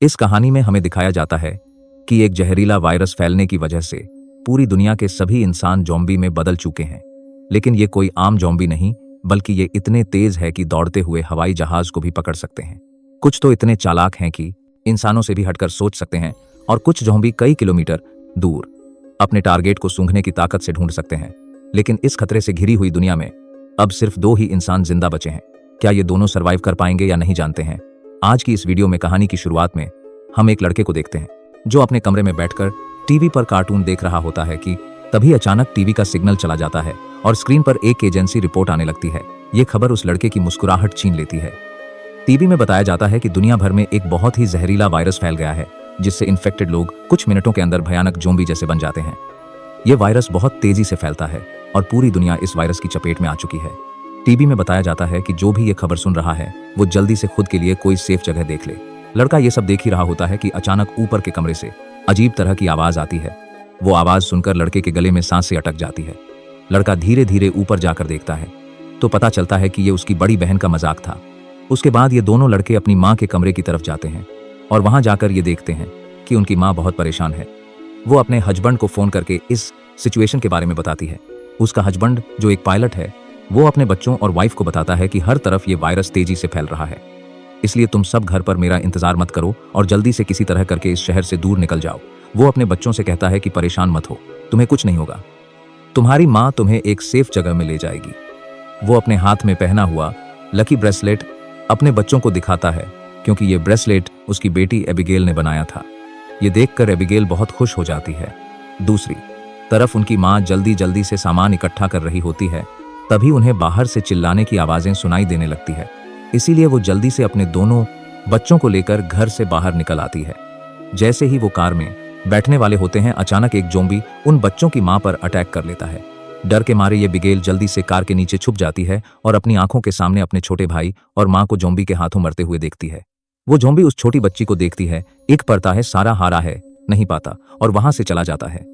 इस कहानी में हमें दिखाया जाता है कि एक जहरीला वायरस फैलने की वजह से पूरी दुनिया के सभी इंसान ज़ॉम्बी में बदल चुके हैं। लेकिन ये कोई आम ज़ॉम्बी नहीं, बल्कि ये इतने तेज है कि दौड़ते हुए हवाई जहाज को भी पकड़ सकते हैं। कुछ तो इतने चालाक हैं कि इंसानों से भी हटकर सोच सकते हैं, और कुछ ज़ॉम्बी कई किलोमीटर दूर अपने टारगेट को सूंघने की ताकत से ढूंढ सकते हैं। लेकिन इस खतरे से घिरी हुई दुनिया में अब सिर्फ 2 ही इंसान जिंदा बचे हैं। क्या ये दोनों सर्वाइव कर पाएंगे या नहीं जानते हैं। आज की इस वीडियो में कहानी की शुरुआत में हम एक लड़के को देखते हैं जो अपने कमरे में बैठकर टीवी पर कार्टून देख रहा होता है कि तभी अचानक टीवी का सिग्नल चला जाता है और स्क्रीन पर एक एजेंसी रिपोर्ट आने लगती है। ये खबर उस लड़के की मुस्कुराहट छीन लेती है। टीवी में बताया जाता है कि दुनिया भर में एक बहुत ही जहरीला वायरस फैल गया है, जिससे इन्फेक्टेड लोग कुछ मिनटों के अंदर भयानक ज़ॉम्बी जैसे बन जाते हैं। ये वायरस बहुत तेजी से फैलता है और पूरी दुनिया इस वायरस की चपेट में आ चुकी है। टीवी में बताया जाता है कि जो भी ये खबर सुन रहा है वो जल्दी से खुद के लिए कोई सेफ जगह देख ले। लड़का ये सब देख ही रहा होता है कि अचानक ऊपर के कमरे से अजीब तरह की आवाज आती है। वो आवाज सुनकर लड़के के गले में सांसें अटक जाती है। लड़का धीरे धीरे ऊपर जाकर देखता है तो पता चलता है कि ये उसकी बड़ी बहन का मजाक था। उसके बाद ये दोनों लड़के अपनी माँ के कमरे की तरफ जाते हैं और वहां जाकर ये देखते हैं कि उनकी माँ बहुत परेशान है। वो अपने हस्बैंड को फोन करके इस सिचुएशन के बारे में बताती है। उसका हस्बैंड, जो एक पायलट है, वो अपने बच्चों और वाइफ को बताता है कि हर तरफ ये वायरस तेजी से फैल रहा है, इसलिए तुम सब घर पर मेरा इंतजार मत करो और जल्दी से किसी तरह करके इस शहर से दूर निकल जाओ। वो अपने बच्चों से कहता है कि परेशान मत हो, तुम्हें कुछ नहीं होगा, तुम्हारी माँ तुम्हें एक सेफ जगह में ले जाएगी। वो अपने हाथ में पहना हुआ लकी ब्रेसलेट अपने बच्चों को दिखाता है, क्योंकि ये ब्रेसलेट उसकी बेटी एबिगेल ने बनाया था। ये देखकर एबिगेल बहुत खुश हो जाती है। दूसरी तरफ उनकी माँ जल्दी जल्दी से सामान इकट्ठा कर रही होती है। तभी उन्हें बाहर से चिल्लाने की आवाजें सुनाई देने लगती है, इसीलिए वो जल्दी से अपने दोनों बच्चों को लेकर घर से बाहर निकल आती है। जैसे ही वो कार में बैठने वाले होते हैं, अचानक एक ज़ॉम्बी उन बच्चों की माँ पर अटैक कर लेता है। डर के मारे ये एबिगेल जल्दी से कार के नीचे छुप जाती है और अपनी आंखों के सामने अपने छोटे भाई और माँ को ज़ॉम्बी के हाथों मरते हुए देखती है। वो ज़ॉम्बी उस छोटी बच्ची को देखती है, एक पड़ता है, सारा हारा है, नहीं पाता और वहां से चला जाता है।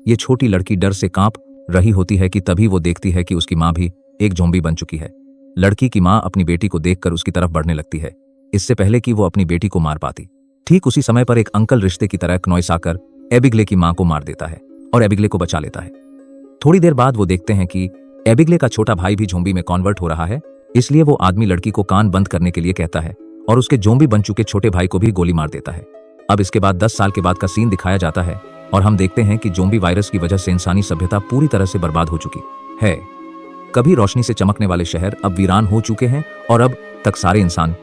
ये छोटी लड़की डर से कांप रही होती है कि तभी वो देखती है कि उसकी माँ भी एक ज़ॉम्बी बन चुकी है। लड़की की माँ अपनी बेटी को देखकर उसकी तरफ बढ़ने लगती है, इससे पहले कि वो अपनी बेटी को मार पाती। ठीक उसी समय पर एक अंकल रिश्ते की तरह नॉइस आकर एबिगले की माँ को मार देता है और एबिगले को बचा लेता है। थोड़ी देर बाद वो देखते हैं कि एबिगले का छोटा भाई भी ज़ॉम्बी में कन्वर्ट हो रहा है, इसलिए वो आदमी लड़की को कान बंद करने के लिए कहता है और उसके ज़ॉम्बी बन चुके छोटे भाई को भी गोली मार देता है। अब इसके बाद 10 साल के बाद का सीन दिखाया जाता है और हम देखते हैं कि ज़ॉम्बी वायरस की वजह से इंसानी सभ्यता पूरी तरह से बर्बाद हो चुकी है। कभी रोशनी से चमकने वाले शहर अब वीरान हो चुके हैं और अब तक सारे इंसान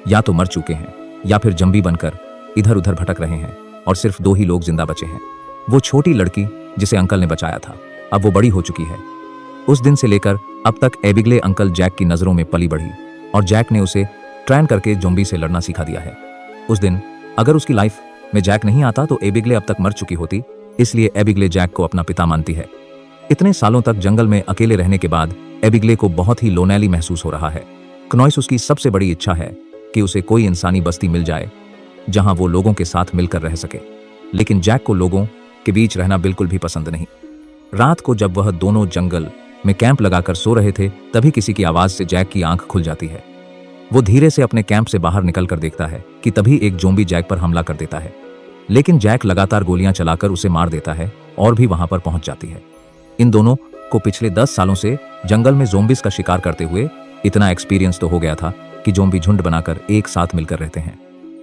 या तो मर चुके हैं या फिर ज़ॉम्बी बनकर इधर उधर भटक रहे हैं और सिर्फ 2 ही लोग जिंदा बचे हैं। वो छोटी लड़की जिसे अंकल ने बचाया था, अब वो बड़ी हो चुकी है। उस दिन से लेकर अब तक एबिगले अंकल जैक की नजरों में पली बढ़ी और जैक ने उसे ट्रेन करके ज़ॉम्बी से लड़ना सिखा दिया है। उस दिन अगर उसकी लाइफ में जैक नहीं आता तो एबिगले अब तक मर चुकी होती, इसलिए एबिगले जैक को अपना पिता मानती है। इतने सालों तक जंगल में अकेले रहने के बाद एबिगले को बहुत ही लोनेली महसूस हो रहा है। क्नॉइस उसकी सबसे बड़ी इच्छा है कि उसे कोई इंसानी बस्ती मिल जाए जहां वो लोगों के साथ मिलकर रह सके, लेकिन जैक को लोगों के बीच रहना बिल्कुल भी पसंद नहीं। रात को जब वह दोनों जंगल में कैंप लगाकर सो रहे थे, तभी किसी की आवाज से जैक की आंख खुल जाती है। वो धीरे से अपने कैंप से बाहर निकलकर देखता है कि तभी एक ज़ॉम्बी जैक पर हमला कर देता है, लेकिन जैक लगातार गोलियां चलाकर उसे मार देता है और भी वहां पर पहुंच जाती है। इन दोनों को पिछले 10 सालों से जंगल में ज़ॉम्बीज का शिकार करते हुए इतना एक्सपीरियंस तो हो गया था कि ज़ॉम्बी झुंड बनाकर एक साथ मिलकर रहते हैं।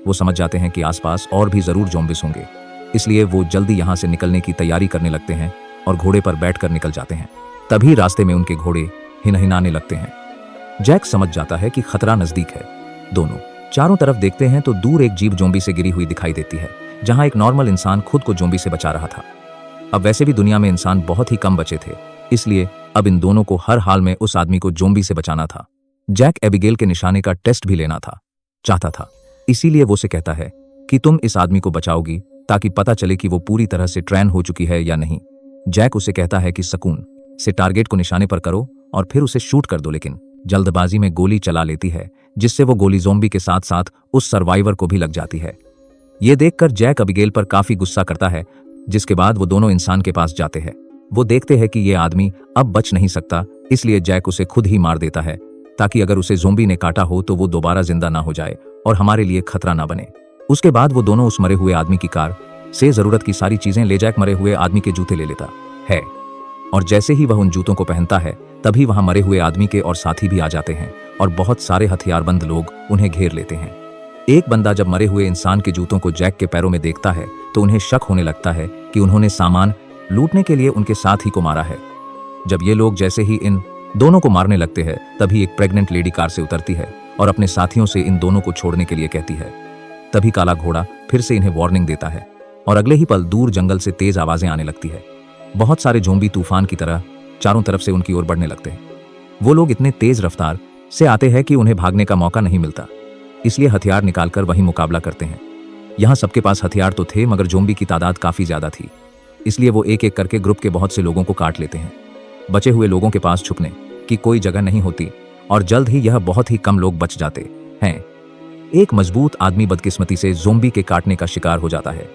वो समझ जाते हैं कि आसपास और भी जरूर ज़ॉम्बीज होंगे, इसलिए वो जल्दी यहाँ से निकलने की तैयारी करने लगते हैं और घोड़े पर बैठकर निकल जाते हैं। तभी रास्ते में उनके घोड़े हिनहिनाने लगते हैं। जैक समझ जाता है कि खतरा नजदीक है। दोनों चारों तरफ देखते हैं तो दूर एक जीप ज़ॉम्बी से गिरी हुई दिखाई देती है, जहां एक नॉर्मल इंसान खुद को ज़ॉम्बी से बचा रहा था। अब वैसे भी दुनिया में इंसान बहुत ही कम बचे थे, इसलिए अब इन दोनों को हर हाल में उस आदमी को ज़ॉम्बी से बचाना था। जैक एबिगेल के निशाने का टेस्ट भी लेना चाहता था, इसीलिए वो उसे कहता है कि तुम इस आदमी को बचाओगी ताकि पता चले कि वो पूरी तरह से ट्रेन हो चुकी है या नहीं। जैक उसे कहता है कि सुकून से टारगेट को निशाने पर करो और फिर उसे शूट कर दो, लेकिन जल्दबाजी में गोली चला लेती है, जिससे वो गोली ज़ॉम्बी के साथ साथ उस सर्वाइवर को भी लग जाती है। ये देखकर जैक एबिगेल पर काफी गुस्सा करता है, जिसके बाद वो दोनों इंसान के पास जाते हैं। वो देखते हैं कि ये आदमी अब बच नहीं सकता, इसलिए जैक उसे खुद ही मार देता है ताकि अगर उसे ज़ॉम्बी ने काटा हो तो वो दोबारा जिंदा ना हो जाए और हमारे लिए खतरा ना बने। उसके बाद वो दोनों उस मरे हुए आदमी की कार से जरूरत की सारी चीजें ले जैक मरे हुए आदमी के जूते ले लेता है और जैसे ही वह उन जूतों को पहनता है तभी वहां मरे हुए आदमी के और साथी भी आ जाते हैं और बहुत सारे हथियारबंद लोग उन्हें घेर लेते हैं। एक बंदा जब मरे हुए इंसान के जूतों को जैक के पैरों में देखता है तो उन्हें शक होने लगता है कि उन्होंने सामान लूटने के लिए उनके साथ ही को मारा है। जब ये लोग जैसे ही इन दोनों को मारने लगते हैं तभी एक प्रेग्नेंट लेडी कार से उतरती है और अपने साथियों से इन दोनों को छोड़ने के लिए कहती है। तभी काला घोड़ा फिर से इन्हें वार्निंग देता है और अगले ही पल दूर जंगल से तेज आवाजें आने लगती है। बहुत सारे ज़ोंबी तूफान की तरह चारों तरफ से उनकी ओर बढ़ने लगते हैं। वो लोग इतने तेज रफ्तार से आते हैं कि उन्हें भागने का मौका नहीं मिलता, इसलिए हथियार निकालकर वही मुकाबला करते हैं। यहाँ सबके पास हथियार तो थे मगर ज़ोंबी की तादाद काफी ज्यादा थी, इसलिए वो एक एक करके ग्रुप के बहुत से लोगों को काट लेते हैं। बचे हुए लोगों के पास छुपने की कोई जगह नहीं होती और जल्द ही यह बहुत ही कम लोग बच जाते हैं। एक मजबूत आदमी बदकिस्मती से ज़ोंबी के काटने का शिकार हो जाता है,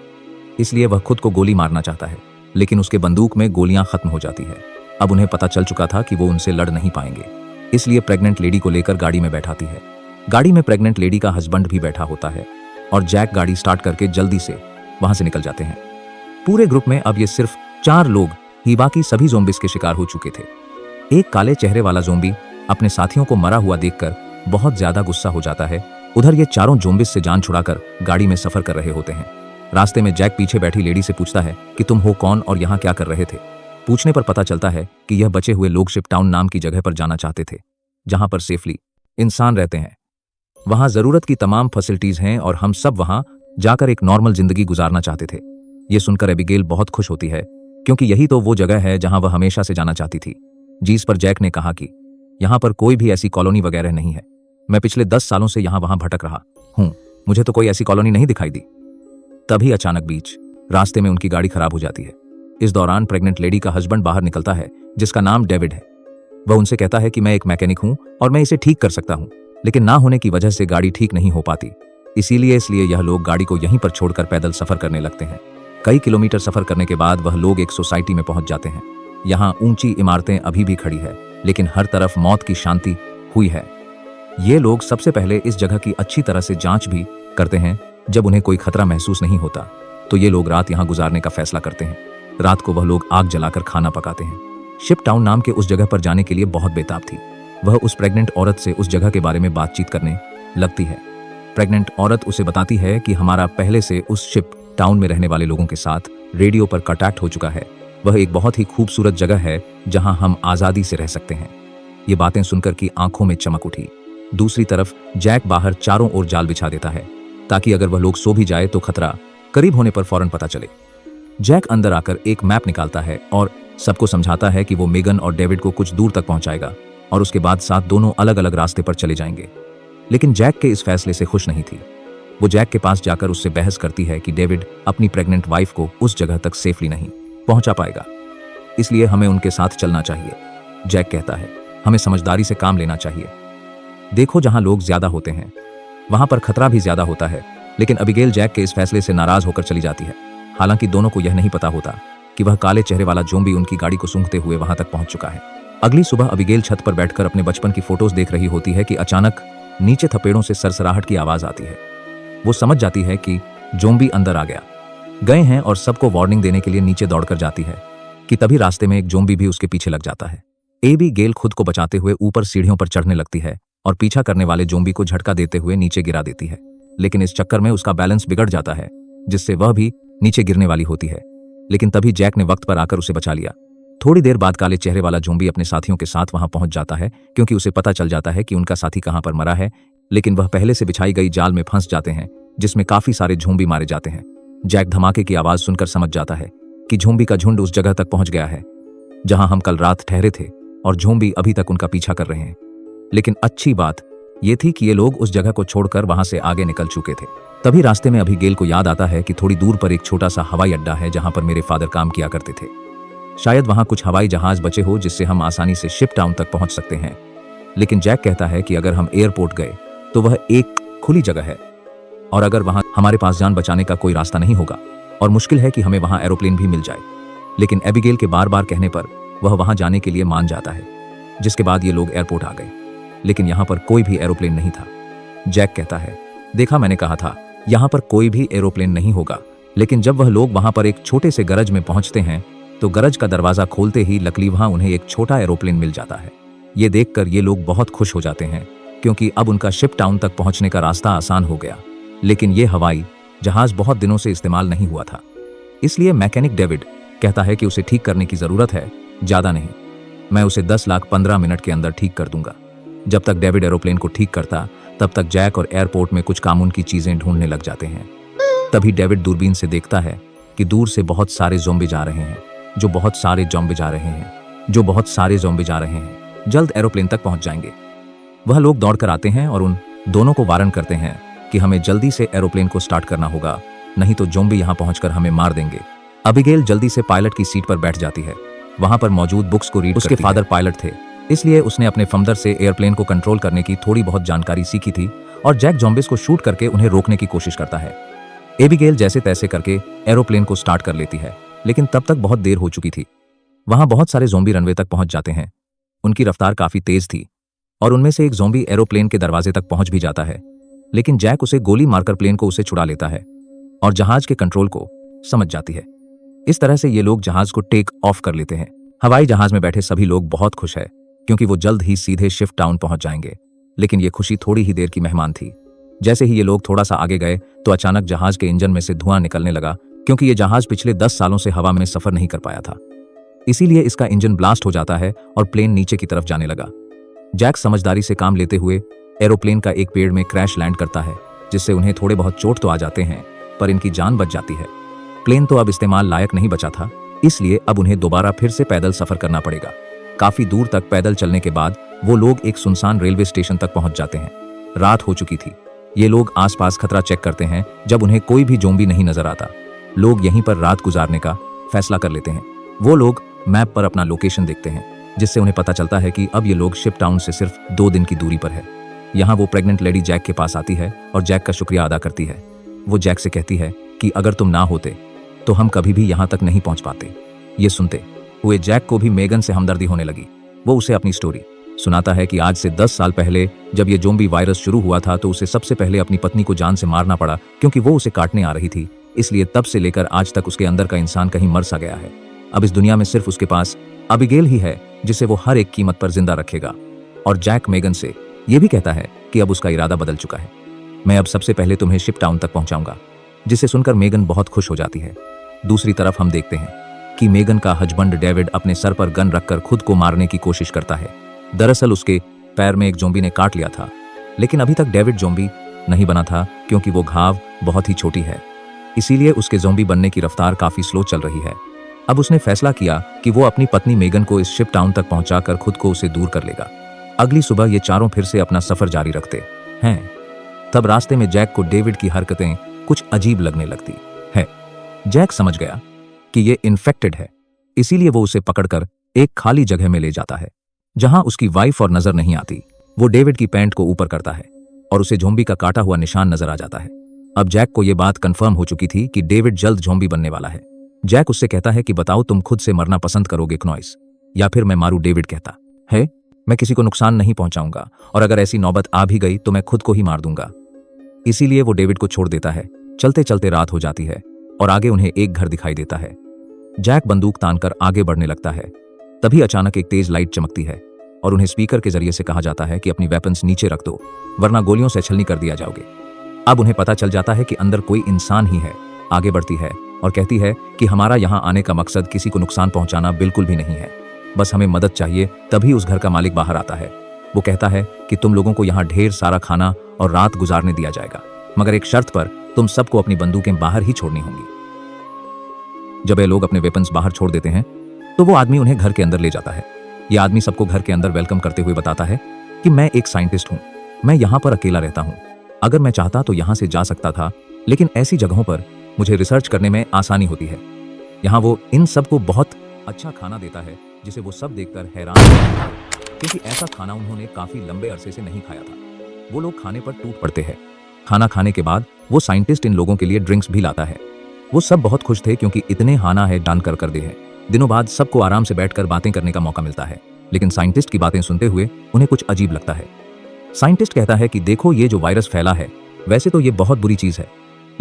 इसलिए वह खुद को गोली मारना चाहता है, लेकिन उसके बंदूक में गोलियां खत्म हो जाती है। अब उन्हें पता चल चुका था कि वो उनसे लड़ नहीं पाएंगे, इसलिए प्रेग्नेंट लेडी को लेकर गाड़ी में बैठाती है। गाड़ी में प्रेग्नेंट लेडी का हस्बैंड भी बैठा होता है और जैक गाड़ी स्टार्ट करके जल्दी से वहां से निकल जाते हैं। पूरे ग्रुप में अब ये सिर्फ 4 लोग ही बाकी सभी ज़ोंबीज के शिकार हो चुके थे। एक काले चेहरे वाला ज़ोंबी अपने साथियों को मरा हुआ देखकर बहुत ज्यादा गुस्सा हो जाता है। उधर ये चारों ज़ोंबीज से जान छुड़ाकर गाड़ी में सफर कर रहे होते हैं। रास्ते में जैक पीछे बैठी लेडी से पूछता है कि तुम हो कौन और यहाँ क्या कर रहे थे। पूछने पर पता चलता है कि यह बचे हुए लोग शिप टाउन नाम की जगह पर जाना चाहते थे, जहां पर सेफली इंसान रहते हैं। वहां जरूरत की तमाम फैसिलिटीज हैं और हम सब वहां जाकर एक नॉर्मल जिंदगी गुजारना चाहते थे। ये सुनकर एबिगेल बहुत खुश होती है क्योंकि यही तो वो जगह है जहां वह हमेशा से जाना चाहती थी। जिस पर जैक ने कहा कि यहाँ पर कोई भी ऐसी कॉलोनी वगैरह नहीं है। मैं पिछले 10 सालों से यहाँ वहां भटक रहा हूँ, मुझे तो कोई ऐसी कॉलोनी नहीं दिखाई दी। तभी अचानक बीच रास्ते में उनकी गाड़ी खराब हो जाती है। इस दौरान प्रेग्नेंट लेडी का हस्बैंड बाहर निकलता है जिसका नाम डेविड है। वह उनसे कहता है कि मैं एक मैकेनिक हूं और मैं इसे ठीक कर सकता हूं, लेकिन ना होने की वजह से गाड़ी ठीक नहीं हो पाती। इसीलिए यह लोग गाड़ी को यहीं पर छोड़कर पैदल सफर करने लगते हैं। कई किलोमीटर सफर करने के बाद वह लोग एक सोसाइटी में पहुंच जाते हैं। यहाँ ऊंची इमारतें अभी भी खड़ी है, लेकिन हर तरफ मौत की शांति हुई है। ये लोग सबसे पहले इस जगह की अच्छी तरह से जांच भी करते हैं। जब उन्हें कोई खतरा महसूस नहीं होता तो ये लोग रात यहाँ गुजारने का फैसला करते हैं। रात को वह लोग आग जलाकर खाना पकाते हैं। शिप टाउन नाम के उस जगह पर जाने के लिए बहुत बेताब थी। वह उस प्रेग्नेंट औरत से उस जगह के बारे में बातचीत करने लगती है। प्रेग्नेंट औरत उसे बताती है कि हमारा पहले से उस शिप टाउन में रहने वाले लोगों के साथ रेडियो पर कांटेक्ट हो चुका है। वह एक बहुत ही खूबसूरत जगह है जहां हम आजादी से रह सकते हैं। ये बातें सुनकर की आंखों में चमक उठी। दूसरी तरफ जैक बाहर चारों ओर जाल बिछा देता है ताकि अगर वह लोग सो भी जाए तो खतरा करीब होने पर फौरन पता चले। जैक अंदर आकर एक मैप निकालता है और सबको समझाता है कि वो मेगन और डेविड को कुछ दूर तक पहुंचाएगा और उसके बाद साथ दोनों अलग अलग रास्ते पर चले जाएंगे। लेकिन जैक के इस फैसले से खुश नहीं थी। वो जैक के पास जाकर उससे बहस करती है कि डेविड अपनी प्रेग्नेंट वाइफ को उस जगह तक सेफली नहीं पहुंचा पाएगा, इसलिए हमें उनके साथ चलना चाहिए। जैक कहता है हमें समझदारी से काम लेना चाहिए। देखो, जहां लोग ज्यादा होते हैं वहां पर खतरा भी ज्यादा होता है। लेकिन एबिगेल जैक के इस फैसले से नाराज होकर चली जाती है। हालांकि दोनों को यह नहीं पता होता कि वह काले चेहरे वाला ज़ोंबी उनकी गाड़ी को सूंघते हुए वहां तक पहुंच चुका है। अगली सुबह एबिगेल छत पर बैठकर अपने बचपन की फोटोज देख रही होती है कि अचानक नीचे थपेड़ों से सरसराहट की आवाज आती है। वो समझ जाती है कि ज़ोंबी अंदर आ गए हैं और सबको वार्निंग देने के लिए नीचे दौड़कर जाती है कि तभी रास्ते में एक ज़ोंबी भी उसके पीछे लग जाता है। एबिगेल खुद को बचाते हुए ऊपर सीढ़ियों पर चढ़ने लगती है और पीछा करने वाले ज़ोंबी को झटका देते हुए नीचे गिरा देती है। लेकिन इस चक्कर में उसका बैलेंस बिगड़ जाता है जिससे वह भी नीचे गिरने वाली होती है। लेकिन तभी जैक ने वक्त पर आकर उसे बचा लिया। थोड़ी देर बाद काले चेहरे वाला ज़ोंबी अपने साथियों के साथ वहां पहुंच जाता है क्योंकि उसे पता चल जाता है कि उनका साथी कहां पर मरा है। लेकिन वह पहले से बिछाई गई जाल में फंस जाते हैं जिसमें काफी सारे ज़ोंबी मारे जाते हैं। जैक धमाके की आवाज सुनकर समझ जाता है कि ज़ोंबी का झुंड उस जगह तक पहुंच गया है जहां हम कल रात ठहरे थे और ज़ोंबी अभी तक उनका पीछा कर रहे हैं। लेकिन अच्छी बात यह थी कि ये लोग उस जगह को छोड़कर वहां से आगे निकल चुके थे। तभी रास्ते में एबिगेल को याद आता है कि थोड़ी दूर पर एक छोटा सा हवाई अड्डा है जहां पर मेरे फादर काम किया करते थे। शायद वहां कुछ हवाई जहाज बचे हो जिससे हम आसानी से शिप टाउन तक पहुंच सकते हैं। लेकिन जैक कहता है कि अगर हम एयरपोर्ट गए तो वह एक खुली जगह है और अगर वहां हमारे पास जान बचाने का कोई रास्ता नहीं होगा और मुश्किल है कि हमें वहां एरोप्लेन भी मिल जाए। लेकिन एबिगेल के बार बार कहने पर वह वहां जाने के लिए मान जाता है, जिसके बाद ये लोग एयरपोर्ट आ गए। लेकिन यहां पर कोई भी एरोप्लेन नहीं था। जैक कहता है देखा, मैंने कहा था यहाँ पर कोई भी एरोप्लेन नहीं होगा। लेकिन जब वह लोग वहां पर एक छोटे से गरज में पहुंचते हैं तो गरज का दरवाजा खोलते ही लकली वहां उन्हें एक छोटा एरोप्लेन मिल जाता है। ये देखकर ये लोग बहुत खुश हो जाते हैं क्योंकि अब उनका शिप टाउन तक पहुंचने का रास्ता आसान हो गया। लेकिन ये हवाई जहाज बहुत दिनों से इस्तेमाल नहीं हुआ था, इसलिए मैकेनिक डेविड कहता है कि उसे ठीक करने की जरूरत है, ज्यादा नहीं, मैं उसे 10,15 मिनट के अंदर ठीक कर दूंगा। जब तक डेविड एरोप्लेन को ठीक करता तब तक जैक और एयरपोर्ट में कुछ कानून की चीजें ढूंढने लग जाते हैं। तभी डेविड दूरबीन से देखता है कि दूर से बहुत सारे ज़ॉम्बी जा रहे हैं, जो बहुत सारे ज़ॉम्बी जा रहे हैं, जो बहुत सारे ज़ॉम्बी जा रहे हैं, जल्द एरोप्लेन तक पहुंच जाएंगे। वह लोग दौड़कर आते हैं और उन दोनों को वार्न करते हैं कि हमें जल्दी से एरोप्लेन को स्टार्ट करना होगा, नहीं तो ज़ॉम्बी यहां पहुंचकर हमें मार देंगे। अबिगेल जल्दी से पायलट की सीट पर बैठ जाती है। वहां पर मौजूद बुक्स को रीड उसके फादर पायलट थे, इसलिए उसने अपने फमदर से एयरप्लेन को कंट्रोल करने की थोड़ी बहुत जानकारी सीखी थी और जैक ज़ॉम्बीज़ को शूट करके उन्हें रोकने की कोशिश करता है। एबिगेल जैसे तैसे करके एरोप्लेन को स्टार्ट कर लेती है, लेकिन तब तक बहुत देर हो चुकी थी। वहां बहुत सारे ज़ॉम्बी रनवे तक पहुंच जाते हैं। उनकी रफ्तार काफी तेज थी और उनमें से एक ज़ॉम्बी एरोप्लेन के दरवाजे तक पहुंच भी जाता है, लेकिन जैक उसे गोली मारकर प्लेन को उसे छुड़ा लेता है और जहाज के कंट्रोल को समझ जाती है। इस तरह से ये लोग जहाज को टेक ऑफ कर लेते हैं। हवाई जहाज में बैठे सभी लोग बहुत खुश हैं क्योंकि वो जल्द ही सीधे शिप टाउन पहुंच जाएंगे। लेकिन ये खुशी थोड़ी ही देर की मेहमान थी। जैसे ही ये लोग थोड़ा सा आगे गए तो अचानक जहाज के इंजन में से धुआं निकलने लगा, क्योंकि ये जहाज पिछले 10 सालों से हवा में सफर नहीं कर पाया था। इसीलिए इसका इंजन ब्लास्ट हो जाता है और प्लेन नीचे की तरफ जाने लगा। जैक समझदारी से काम लेते हुए एरोप्लेन का एक पेड़ में क्रैश लैंड करता है, जिससे उन्हें थोड़े बहुत चोट तो आ जाते हैं पर इनकी जान बच जाती है। प्लेन तो अब इस्तेमाल लायक नहीं बचा था, इसलिए अब उन्हें दोबारा फिर से पैदल सफर करना पड़ेगा। काफी दूर तक पैदल चलने के बाद वो लोग एक सुनसान रेलवे स्टेशन तक पहुंच जाते हैं। रात हो चुकी थी। ये लोग आसपास खतरा चेक करते हैं। जब उन्हें कोई भी ज़ॉम्बी नहीं नजर आता, लोग यहीं पर रात गुजारने का फैसला कर लेते हैं। वो लोग मैप पर अपना लोकेशन देखते हैं, जिससे उन्हें पता चलता है कि अब ये लोग शिप टाउन से सिर्फ 2 दिन की दूरी पर है। यहाँ वो प्रेग्नेंट लेडी जैक के पास आती है और जैक का शुक्रिया अदा करती है। वो जैक से कहती है कि अगर तुम ना होते तो हम कभी भी यहाँ तक नहीं पहुँच पाते। ये सुनते हुए जैक को भी मेगन से हमदर्दी होने लगी। वो उसे अपनी स्टोरी सुनाता है कि आज से 10 साल पहले जब ये ज़ॉम्बी वायरस शुरू हुआ था तो उसे सबसे पहले अपनी पत्नी को जान से मारना पड़ा, क्योंकि वो उसे काटने आ रही थी। इसलिए तब से लेकर आज तक उसके अंदर का इंसान कहीं मर सा गया है। अब इस दुनिया में सिर्फ उसके पास अबिगेल ही है जिसे वो हर एक कीमत पर जिंदा रखेगा। और जैक मेगन से ये भी कहता है कि अब उसका इरादा बदल चुका है। मैं अब सबसे पहले तुम्हें शिप टाउन तक पहुंचाऊंगा, जिसे सुनकर मेगन बहुत खुश हो जाती है। दूसरी तरफ हम देखते हैं कि मेगन का हस्बैंड डेविड अपने सर पर गन रखकर खुद को मारने की कोशिश करता है। दरअसल उसके पैर में एक ज़ॉम्बी ने काट लिया था, लेकिन अभी तक डेविड ज़ॉम्बी नहीं बना था क्योंकि वो घाव बहुत ही छोटी है। इसीलिए उसके ज़ॉम्बी बनने की रफ्तार काफी स्लो चल रही है। अब उसने फैसला किया कि वो अपनी पत्नी मेगन को इस शिप टाउन तक पहुंचाकर खुद को उसे दूर कर लेगा। अगली सुबह ये चारों फिर से अपना सफर जारी रखते हैं। तब रास्ते में जैक को डेविड की हरकतें कुछ अजीब लगने लगती है। जैक समझ गया कि ये इन्फेक्टेड है, इसीलिए वो उसे पकड़कर एक खाली जगह में ले जाता है जहां उसकी वाइफ और नजर नहीं आती। वो डेविड की पैंट को ऊपर करता है और उसे ज़ॉम्बी का काटा हुआ निशान नजर आ जाता है। अब जैक को यह बात कंफर्म हो चुकी थी कि डेविड जल्द ज़ॉम्बी बनने वाला है। जैक उससे कहता है कि बताओ तुम खुद से मरना पसंद करोगे क्नॉइस, या फिर मैं मारूं। डेविड कहता है मैं किसी को नुकसान नहीं पहुंचाऊंगा, और अगर ऐसी नौबत आ भी गई तो मैं खुद को ही मार दूंगा। इसीलिए वो डेविड को छोड़ देता है। चलते चलते रात हो जाती है और आगे उन्हें एक घर दिखाई देता है। जैक बंदूक तानकर आगे बढ़ने लगता है। तभी अचानक एक तेज लाइट चमकती है और उन्हें स्पीकर के जरिए से कहा जाता है कि अपनी वेपन्स नीचे रख दो, वरना गोलियों से छलनी कर दिया जाओगे। अब उन्हें पता चल जाता है कि अंदर कोई इंसान ही है। आगे बढ़ती है और कहती है कि हमारा यहाँ आने का मकसद किसी को नुकसान पहुंचाना बिल्कुल भी नहीं है, बस हमें मदद चाहिए। तभी उस घर का मालिक बाहर आता है। वो कहता है कि तुम लोगों को यहाँ ढेर सारा खाना और रात गुजारने दिया जाएगा, मगर एक शर्त पर, तुम सबको अपनी बंदूकें बाहर ही छोड़नी होंगी। जब ये लोग अपने वेपन्स बाहर छोड़ देते हैं तो वो आदमी उन्हें घर के अंदर ले जाता है। ये आदमी सबको घर के अंदर वेलकम करते हुए बताता है कि मैं एक साइंटिस्ट हूँ, मैं यहाँ पर अकेला रहता हूँ। अगर मैं चाहता तो यहाँ से जा सकता था, लेकिन ऐसी जगहों पर मुझे रिसर्च करने में आसानी होती है। यहाँ वो इन सबको बहुत अच्छा खाना देता है, जिसे वो सब देखकर हैरान होते हैं, क्योंकि ऐसा खाना उन्होंने काफी लंबे अरसे से नहीं खाया था। वो लोग खाने पर टूट पड़ते हैं। खाना खाने के बाद वो साइंटिस्ट इन लोगों के लिए ड्रिंक्स भी लाता है। वो सब बहुत खुश थे क्योंकि इतने हाना है डान कर दे है। दिनों बाद सबको आराम से बैठकर बातें करने का मौका मिलता है, लेकिन साइंटिस्ट की बातें सुनते हुए उन्हें कुछ अजीब लगता है। साइंटिस्ट कहता है कि देखो, ये जो वायरस फैला है, वैसे तो ये बहुत बुरी चीज है,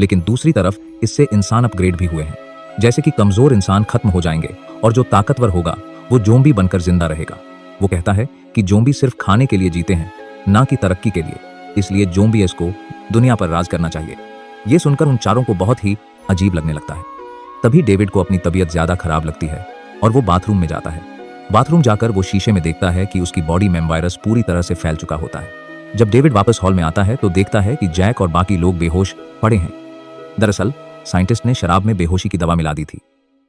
लेकिन दूसरी तरफ इससे इंसान अपग्रेड भी हुए हैं। जैसे कि कमजोर इंसान खत्म हो जाएंगे और जो ताकतवर होगा वो जोम्बी बनकर जिंदा रहेगा। वो कहता है कि जोम्बी सिर्फ खाने के लिए जीते हैं, ना कि तरक्की के लिए, इसलिए जोम्बियस को दुनिया पर राज करना चाहिए। ये सुनकर उन चारों को बहुत ही अजीब लगने लगता है। तभी डेविड को अपनी तबीयत ज्यादा खराब लगती है और वो बाथरूम में जाता है। बाथरूम जाकर वो शीशे में देखता है कि उसकी बॉडी में वायरस पूरी तरह से फैल चुका होता है। जब डेविड वापस हॉल में आता है तो देखता है कि जैक और बाकी लोग बेहोश पड़े हैं। दरअसल साइंटिस्ट ने शराब में बेहोशी की दवा मिला दी थी।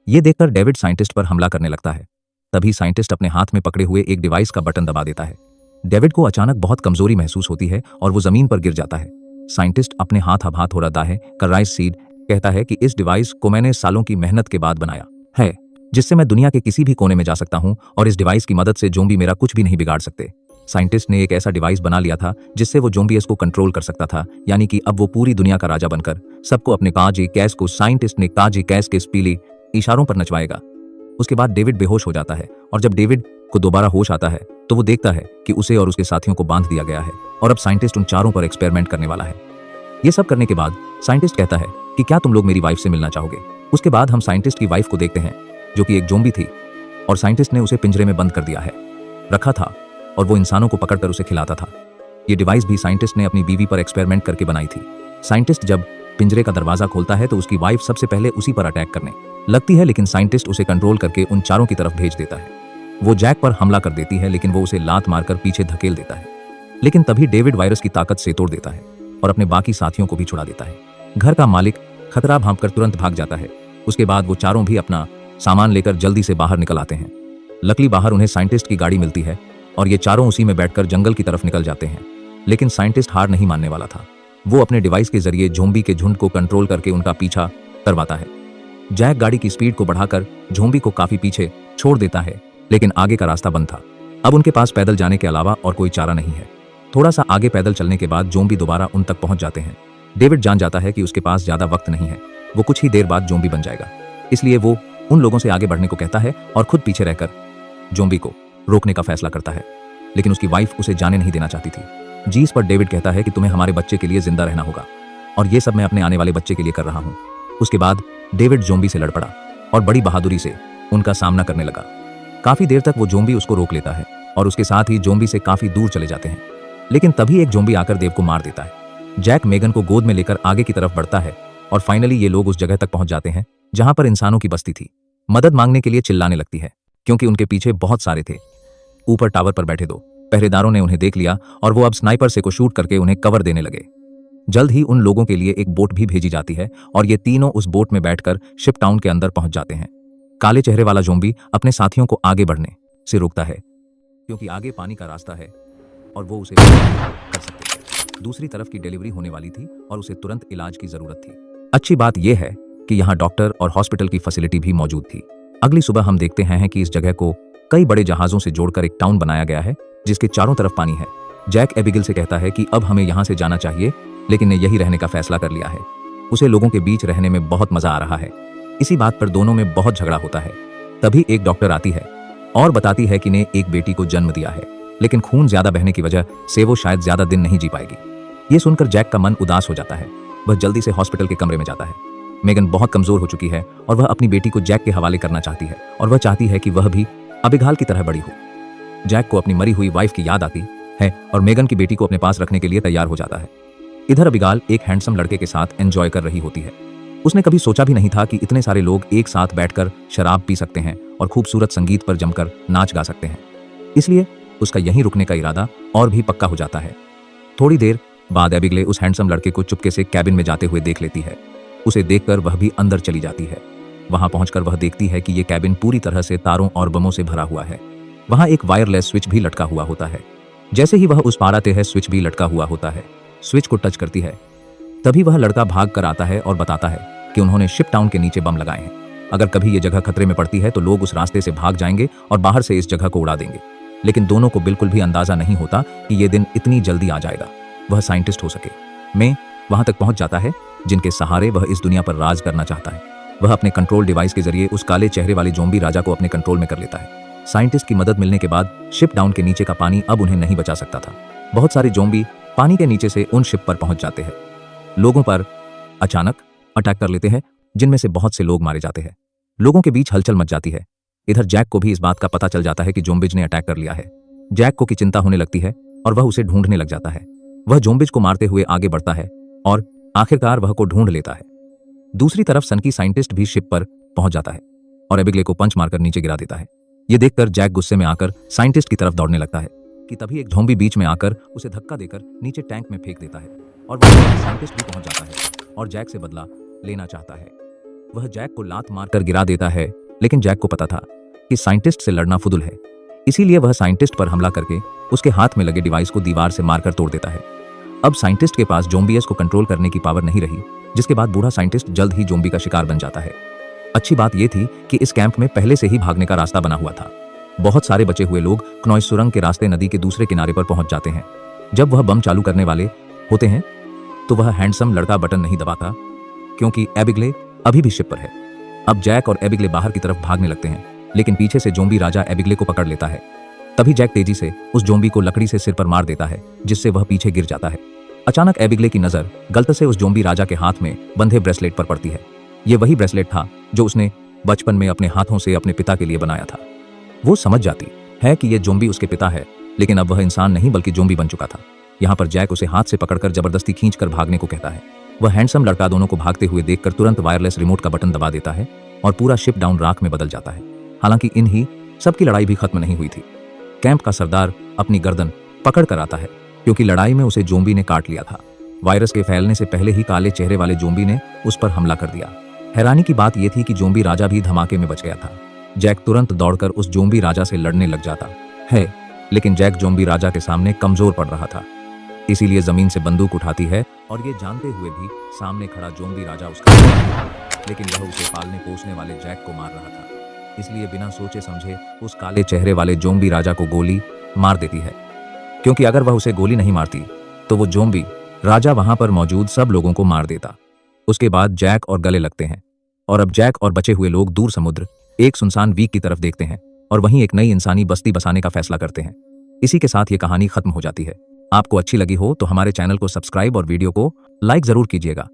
ये देखकर डेविड साइंटिस्ट पर हमला करने लगता है। तभी साइंटिस्ट अपने हाथ में पकड़े हुए एक डिवाइस का बटन दबा देता है। डेविड को अचानक बहुत कमजोरी महसूस होती है और वो जमीन पर गिर जाता है। साइंटिस्ट अपने हाथ आभात हो रहा है कर राइस सीड कहता है कि इस डिवाइस को मैंने सालों की मेहनत के बाद बनाया है, जिससे मैं दुनिया के किसी भी कोने में जा सकता हूं और इस डिवाइस की मदद से जोम्बी मेरा कुछ भी नहीं बिगाड़ सकते। साइंटिस्ट ने एक ऐसा डिवाइस बना लिया था जिससे वो जोम्बियस को कंट्रोल कर सकता था, यानी कि अब वो पूरी दुनिया का राजा बनकर सबको अपने काजी कैस को साइंटिस्ट ने काजी कैस के स्पीली इशारों पर नचवाएगा। उसके बाद डेविड बेहोश हो जाता है और जब डेविड को दोबारा होश आता है तो वो देखता है कि उसे और उसके साथियों को बांध दिया गया है और अब साइंटिस्ट उन चारों पर एक्सपेरिमेंट करने वाला है। ये सब करने के बाद साइंटिस्ट कहता है कि क्या तुम लोग मेरी वाइफ से मिलना चाहोगे। उसके बाद हम साइंटिस्ट की वाइफ को देखते हैं जो कि एक जोम्बी थी और साइंटिस्ट ने उसे पिंजरे में बंद कर दिया है रखा था और वो इंसानों को पकड़कर उसे खिलाता था। ये डिवाइस भी साइंटिस्ट ने अपनी बीवी पर एक्सपेरिमेंट करके बनाई थी। साइंटिस्ट जब पिंजरे का दरवाजा खोलता है तो उसकी वाइफ सबसे पहले उसी पर अटैक करने लगती है, लेकिन साइंटिस्ट उसे कंट्रोल करके उन चारों की तरफ भेज देता है। वो जैक पर हमला कर देती है लेकिन वो उसे लात मारकर पीछे धकेल देता है। लेकिन तभी डेविड वायरस की ताकत से तोड़ देता है और अपने बाकी साथियों को भी छुड़ा देता है। घर का मालिक खतरा भांपकर तुरंत भाग जाता है। उसके बाद वो चारों भी अपना सामान लेकर जल्दी से बाहर निकल आते हैं। लकली बाहर उन्हें साइंटिस्ट की गाड़ी मिलती है और ये चारों उसी में बैठकर जंगल की तरफ निकल जाते हैं। लेकिन साइंटिस्ट हार नहीं मानने वाला था। वो अपने डिवाइस के जरिए जोम्बी के झुंड को कंट्रोल करके उनका पीछा करवाता है। जैक गाड़ी की स्पीड को बढ़ाकर जोम्बी को काफी पीछे छोड़ देता है, लेकिन आगे का रास्ता बंद था। अब उनके पास पैदल जाने के अलावा और कोई चारा नहीं है। थोड़ा सा आगे पैदल चलने के बाद जोम्बी दोबारा उन तक पहुंच जाते हैं। डेविड जान जाता है कि उसके पास ज्यादा वक्त नहीं है, वो कुछ ही देर बाद जोम्बी बन जाएगा। इसलिए वो उन लोगों से आगे बढ़ने को कहता है और खुद पीछे रहकर जोम्बी को रोकने का फैसला करता है, लेकिन उसकी वाइफ उसे जाने नहीं देना चाहती थी। जी इस पर डेविड कहता है कि तुम्हें हमारे बच्चे के लिए जिंदा रहना होगा और ये सब मैं अपने आने वाले बच्चे के लिए कर रहा हूँ। उसके बाद डेविड जोम्बी से लड़ पड़ा और बड़ी बहादुरी से उनका सामना करने लगा। काफी देर तक वो जोम्बी उसको रोक लेता है और उसके साथ ही जोम्बी से काफी दूर चले जाते हैं। लेकिन तभी एक जोम्बी आकर देव को मार देता है। जैक मेगन को गोद में लेकर आगे की तरफ बढ़ता है और फाइनली ये लोग उस जगह तक पहुंच जाते हैं जहां पर इंसानों की बस्ती थी। मदद मांगने के लिए चिल्लाने लगती है क्योंकि उनके पीछे बहुत सारे थे। ऊपर टावर पर बैठे 2 पहरेदारों ने उन्हें देख लिया और वो अब स्नाइपर से को शूट करके उन्हें कवर देने लगे। जल्द ही उन लोगों के लिए एक बोट भी भेजी जाती है और ये तीनों उस बोट में बैठकर शिप टाउन के अंदर पहुंच जाते हैं। काले चेहरे वाला जोम्बी अपने साथियों को आगे बढ़ने से रोकता है क्योंकि आगे पानी का रास्ता है और वो उसे कर सकते थे। दूसरी तरफ की डिलीवरी होने वाली थी और उसे तुरंत इलाज की जरूरत थी। अच्छी बात यह है कि यहाँ डॉक्टर और हॉस्पिटल की फैसिलिटी भी मौजूद थी। अगली सुबह हम देखते हैं कि इस जगह को कई बड़े जहाजों से जोड़कर एक टाउन बनाया गया है जिसके चारों तरफ पानी है। जैक एबिगेल से कहता है कि अब हमें यहाँ से जाना चाहिए, लेकिन ने यही रहने का फैसला कर लिया है। उसे लोगों के बीच रहने में बहुत मजा आ रहा है। इसी बात पर दोनों में बहुत झगड़ा होता है। तभी एक डॉक्टर आती है और बताती है कि ने एक बेटी को जन्म दिया है, लेकिन खून ज्यादा बहने की वजह से वो शायद ज्यादा दिन नहीं जी पाएगी। ये सुनकर जैक का मन उदास हो जाता है। वह जल्दी से हॉस्पिटल के कमरे में जाता है। मेगन बहुत कमजोर हो चुकी है और वह अपनी बेटी को जैक के हवाले करना चाहती है और वह चाहती है कि वह भी अबिगाल की तरह बड़ी हो। जैक को अपनी मरी हुई वाइफ की याद आती है और मेगन की बेटी को अपने पास रखने के लिए तैयार हो जाता है। इधर अबिगाल एक हैंडसम लड़के के साथ एंजॉय कर रही होती है। उसने कभी सोचा भी नहीं था कि इतने सारे लोग एक साथ बैठकर शराब पी सकते हैं और खूबसूरत संगीत पर जमकर नाच गा सकते हैं। इसलिए उसका यहीं रुकने का इरादा और भी पक्का हो जाता है। थोड़ी देर बाद एबिगले उस हैंडसम लड़के को चुपके से कैबिन में जाते हुए देख लेती है। उसे देखकर वह भी अंदर चली जाती है। वहां पहुंचकर वह देखती है कि यह कैबिन पूरी तरह से तारों और बमों से भरा हुआ है। वहां एक वायरलेस स्विच भी लटका हुआ होता है। जैसे ही वह उस पार आते हैं, स्विच भी लटका हुआ होता है। स्विच को टच करती है, तभी वह लड़का भाग कर आता है और बताता है कि उन्होंने शिप टाउन के नीचे बम लगाए हैं। अगर कभी ये जगह खतरे में पड़ती है तो लोग उस रास्ते से भाग जाएंगे और बाहर से इस जगह को उड़ा देंगे। लेकिन दोनों को बिल्कुल भी अंदाजा नहीं होता कि ये दिन इतनी जल्दी आ जाएगा। वह साइंटिस्ट हो सके में वहां तक पहुंच जाता है जिनके सहारे वह इस दुनिया पर राज करना चाहता है। वह अपने कंट्रोल डिवाइस के जरिए उस काले चेहरे वाले जोम्बी राजा को अपने कंट्रोल में कर लेता है। साइंटिस्ट की मदद मिलने के बाद शिप डाउन के नीचे का पानी अब उन्हें नहीं बचा सकता था। बहुत सारे जोम्बी पानी के नीचे से उन शिप पर पहुंच जाते हैं। लोगों पर अचानक अटैक कर लेते हैं, जिनमें से बहुत से लोग मारे जाते हैं। लोगों के बीच हलचल मच जाती है। इधर जैक को भी इस बात का पता चल जाता है कि ज़ॉम्बीज ने अटैक कर लिया है। जैक को की चिंता होने लगती है और वह उसे ढूंढने लग जाता है। वह ज़ॉम्बीज को मारते हुए आगे बढ़ता है और आखिरकार वह को ढूंढ लेता है। दूसरी तरफ सनकी साइंटिस्ट भी शिप पर पहुंच जाता है और एबिगले को पंच मारकर नीचे गिरा देता है। ये देखकर जैक गुस्से में आकर साइंटिस्ट की तरफ दौड़ने लगता है कि तभी एक ज़ॉम्बी बीच में आकर उसे धक्का देकर नीचे टैंक में फेंक देता है और वह साइंटिस्ट भी पहुंच जाता है और जैक से बदला लेना चाहता है। वह जैक को लात मारकर गिरा देता है, लेकिन जैक को पता था कि साइंटिस्ट से लड़ना फुदुल है, इसीलिए वह साइंटिस्ट पर हमला करके उसके हाथ में लगे डिवाइस को दीवार से मारकर तोड़ देता है। अब साइंटिस्ट के पास ज़ॉम्बीज़ को कंट्रोल करने की पावर नहीं रही, जिसके बाद बूढ़ा साइंटिस्ट जल्द ही ज़ॉम्बी का शिकार बन जाता है। अच्छी बात यह थी कि इस कैंप में पहले से ही भागने का रास्ता बना हुआ था। बहुत सारे बचे हुए लोग क्नॉइस सुरंग के रास्ते नदी के दूसरे किनारे पर पहुंच जाते हैं। जब वह बम चालू करने वाले होते हैं तो वह हैंडसम लड़का बटन नहीं दबाता, क्योंकि एबिगले अभी भी शिप पर है। अब जैक और एबिगले बाहर की तरफ भागने लगते हैं, लेकिन पीछे से ज़ॉम्बी राजा एबिगले को पकड़ लेता है। तभी जैक तेजी से उस ज़ॉम्बी को लकड़ी से सिर पर मार देता है, जिससे वह पीछे गिर जाता है। अचानक एबिगले की नजर गलती से उस ज़ॉम्बी राजा के हाथ में बंधे ब्रेसलेट पर पड़ती है। ये वही ब्रेसलेट था जो उसने बचपन में अपने हाथों से अपने पिता के लिए बनाया था। वो समझ जाती है कि यह ज़ॉम्बी उसके पिता है, लेकिन अब वह इंसान नहीं बल्कि ज़ॉम्बी बन चुका था। यहाँ पर जैक उसे हाथ से पकड़कर जबरदस्ती खींचकर भागने को कहता है। वह हैंडसम लड़का दोनों को भागते हुए देखकर तुरंत वायरलेस रिमोट का बटन दबा देता है और पूरा शिप डाउन राख में बदल जाता है। हालांकि इन्हीं सबकी लड़ाई भी खत्म नहीं हुई थी। कैंप का सरदार अपनी गर्दन पकड़ कर आता है, क्योंकि लड़ाई में उसे ज़ॉम्बी ने काट लिया था। वायरस के फैलने से पहले ही काले चेहरे वाले ज़ॉम्बी ने उस पर हमला कर दिया। हैरानी की बात यह थी कि ज़ॉम्बी राजा भी धमाके में बच गया था। जैक तुरंत दौड़कर उस ज़ॉम्बी राजा से लड़ने लग जाता है, लेकिन जैक ज़ॉम्बी राजा के सामने कमजोर पड़ रहा था, इसीलिए जमीन से बंदूक उठाती है और ये जानते हुए भी सामने खड़ा ज़ॉम्बी राजा उसका, लेकिन वह उसे पालने पोसने वाले जैक को मार रहा था। इसलिए बिना सोचे समझे उस काले चेहरे वाले ज़ॉम्बी राजा को गोली मार देती है, क्योंकि अगर वह उसे गोली नहीं मारती तो वो ज़ॉम्बी राजा वहां पर मौजूद सब लोगों को मार देता। उसके बाद जैक और गले लगते हैं और अब जैक और बचे हुए लोग दूर समुद्र एक सुनसान द्वीप की तरफ देखते हैं और वहीं एक नई इंसानी बस्ती बसाने का फैसला करते हैं। इसी के साथ ये कहानी खत्म हो जाती है। आपको अच्छी लगी हो तो हमारे चैनल को सब्सक्राइब और वीडियो को लाइक जरूर कीजिएगा।